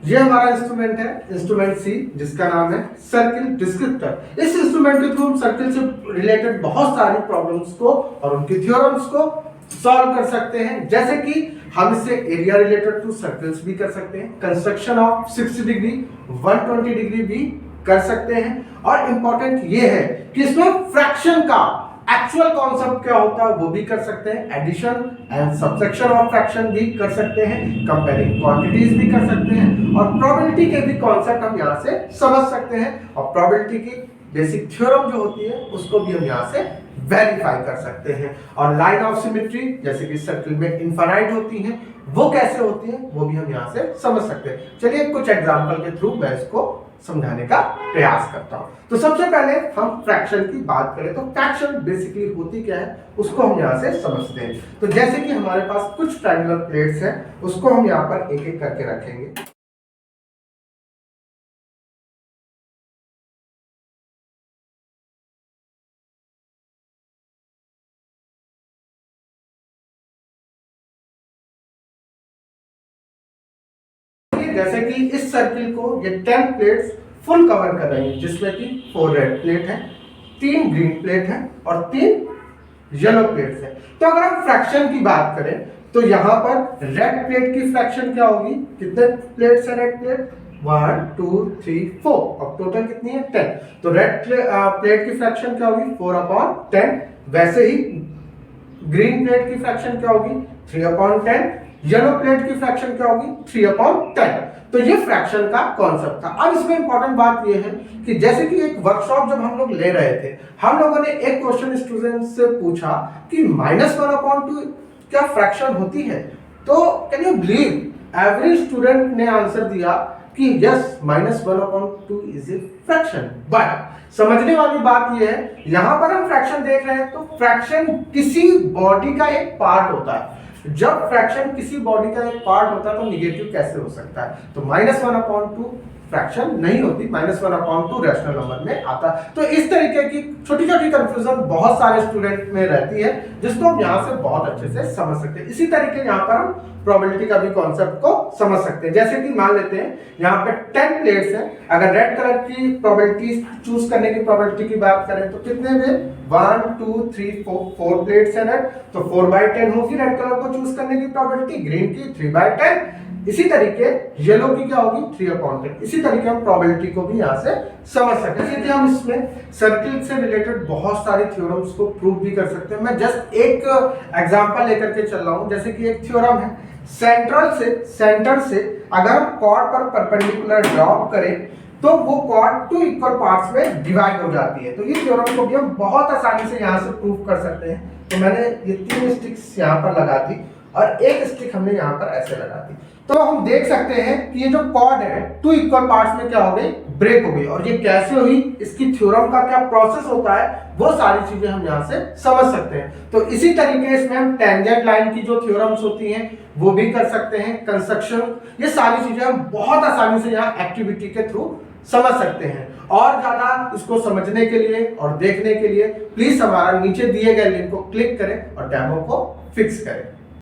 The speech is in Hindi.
ये हमारा इंस्ट्रूमेंट है, इंस्ट्रूमेंट सी, जिसका नाम है सर्किल डिस्क्रिप्टर। इस इंस्ट्रूमेंट के थ्रू हम सर्किल से रिलेटेड बहुत सारी प्रॉब्लम्स को और उनकी थ्योरम्स को सॉल्व कर सकते हैं। जैसे कि हम इससे एरिया रिलेटेड टू सर्कल्स भी कर सकते हैं, कंस्ट्रक्शन ऑफ 60 डिग्री 120 डिग्री भी कर सकते हैं, और इंपॉर्टेंट ये है कि इसमें फ्रैक्शन का एक्चुअल कॉन्सेप्ट क्या होता है वो भी कर सकते हैं, addition and subtraction of fraction भी कर सकते हैं, कंपेयरिंग क्वांटिटीज भी कर सकते हैं, और प्रोबेबिलिटी के भी कॉन्सेप्ट हम यहाँ से समझ सकते हैं, और प्रोबेबिलिटी की बेसिक थ्योरम जो होती है उसको भी हम यहाँ से वेरीफाई कर सकते हैं। और लाइन ऑफ सिमेट्री जैसे कि सर्किल में इनफाइनाइट होती हैं, वो कैसे होती हैं वो भी हम यहाँ से समझ सकते हैं। चलिए कुछ एग्जाम्पल के थ्रू मैं इसको समझाने का प्रयास करता हूं। तो सबसे पहले हम फ्रैक्शन की बात करें तो फ्रैक्शन बेसिकली होती क्या है उसको हम यहां से समझते हैं। तो जैसे कि हमारे पास कुछ ट्रायंगुलर प्लेट्स हैं, उसको हम यहां पर एक एक करके रखेंगे। जैसे कि इस सर्किल को ये 10 प्लेट्स फुल कवर कर रही हैं, जिसमें कि 4 रेड प्लेट है, 3 ग्रीन प्लेट है और 3 येलो प्लेट्स है। तो अगर हम फ्रैक्शन की बात करें तो यहाँ पर रेड प्लेट की फ्रैक्शन क्या होगी, कितने प्लेट्स है रेड प्लेट, 1 2 3 4, और टोटल कितनी है 10। तो रेड प्लेट की फ्रैक्शन क्या होगी 4/10। वैसे ही ग्रीन प्लेट की फ्रैक्शन क्या होगी 3/10, येलो प्लेट की फ्रैक्शन क्या होगी 3/10। तो ये फ्रैक्शन का कॉन्सेप्ट था। अब इसमें इंपॉर्टेंट बात ये है कि जैसे कि एक वर्कशॉप जब हम लोग ले रहे थे, हम लोगों ने एक क्वेश्चन स्टूडेंट से पूछा कि -1/2 क्या फ्रैक्शन होती है। तो can you believe every student ने आंसर दिया कि yes -1/2 is a fraction. But समझने वाली बात यह है, यहां पर हम फ्रैक्शन देख रहे हैं तो फ्रैक्शन किसी बॉडी का एक पार्ट होता है। जब फ्रैक्शन किसी बॉडी का एक पार्ट होता है तो निगेटिव कैसे हो सकता है। तो -1/2 फ्रैक्शन नहीं होती, -1/2 रैशनल नंबर में आता। तो इस तरीके की छोटी छोटी कंफ्यूजन बहुत सारे स्टूडेंट में रहती है, जिसको हम यहाँ से बहुत अच्छे से समझ सकते हैं। इसी तरीके यहाँ पर हम प्रोबेबिलिटी का भी कॉन्सेप्ट को समझ सकते हैं। जैसे कि मान लेते हैं यहाँ पे 10 प्लेट्स हैं, अगर रेड कलर की प्रोबेबिलिटी चूज करने की प्रोबेबिलिटी की बात करें तो कितने में 1 2 3 4 प्लेट्स है रेड, तो 4/10 होगी रेड कलर को चूज करने की प्रोबेबिलिटी, ग्रीन की 3/10। इसी तरीके येलो की क्या होगी 3/10। इसी तरीके हम प्रोबेबिलिटी को भी यहाँ से समझ सकते हैं। जैसे कि हम इसमें सर्किल से रिलेटेड बहुत सारी थ्योरम्स को प्रूव भी कर सकते हैं। मैं जस्ट एक एग्जांपल लेकर के चल रहा हूँ। जैसे कि एक थ्योरम है, सेंटर से अगर हम कॉर्ड पर परपेंडिकुलर ड्रॉप करें तो वो कॉर्ड 2 इक्वल पार्ट्स में डिवाइड हो जाती है। तो ये थ्योरम को भी हम बहुत आसानी से यहाँ से प्रूव कर सकते हैं। तो मैंने ये 3 स्टिक्स यहाँ पर लगा दी और एक स्टिक हमने यहाँ पर ऐसे लगा दी। तो हम देख सकते हैं कि ये जो कॉर्ड है 2 इक्वल पार्ट्स में क्या हो गई, ब्रेक हो गई। और ये कैसे हुई, इसकी थ्योरम का क्या प्रोसेस होता है, वो सारी चीजें हम यहाँ से समझ सकते हैं। तो इसी तरीके इसमें हम टेंजेंट लाइन की जो थ्योरम्स होती हैं वो भी कर सकते हैं, कंस्ट्रक्शन, ये सारी चीजें हम बहुत आसानी से यहाँ एक्टिविटी के थ्रू समझ सकते हैं। और ज्यादा इसको समझने के लिए और देखने के लिए प्लीज हमारा नीचे दिए गए लिंक को क्लिक करें और डेमो को फिक्स करें।